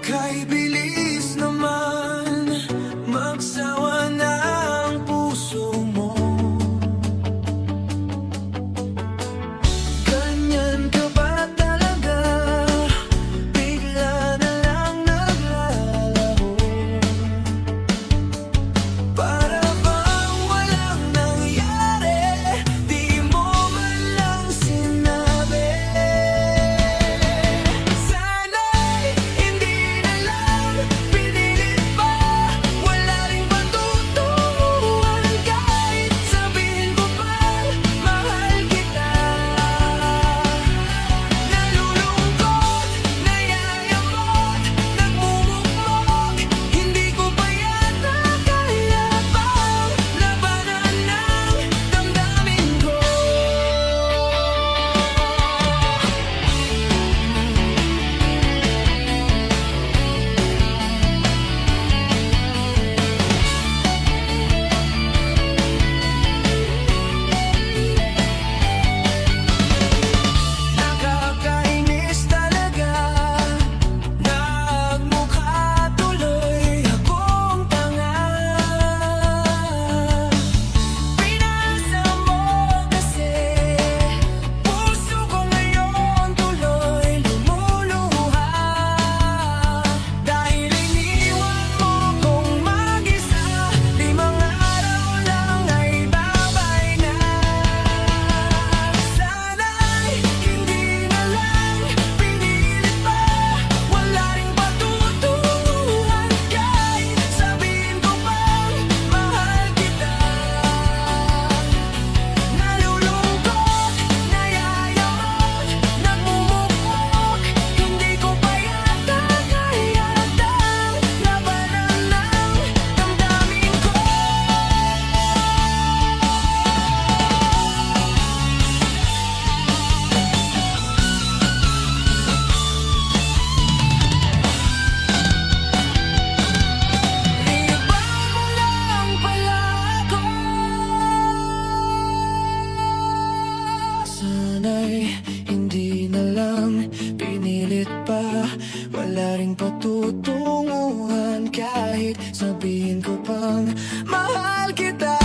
kay bilis naman magsawa na ang puso mo. Ganyan ka ba talaga? Bigla na lang naglalaho. Para bang walang nangyari, di mo man lang sinabi. Sana'y hindi na lang pinilit pa, wala ring patutunguhan kahit sabihin ko pang mahal kita. Nalulungkot, nayayamot, nagmumukmok, hindi ko pa yata kaya pang labanan ng damdamin ko. Nakakainis talaga, nagmukha tuloy akong tanga. Pinasa mo kasi, puso ko ngayon tuloy lumuluha. Dahil iniwan mo kong mag-isa, 5 araw lang ay babay na. Sana'y hindi na lang pinilit pa, wala ring patutunguhan kahit sabihin ko pang mahal kita. Nalulungkot, nayayamot, nagmumukmok, hindi ko pa yata kaya labanan ng damdamin ko. Iba mo lang pala ako. Sana'y hindi na lang pinilit pa, wala ring patutunguhan kahit sabihin ko pang mahal kita.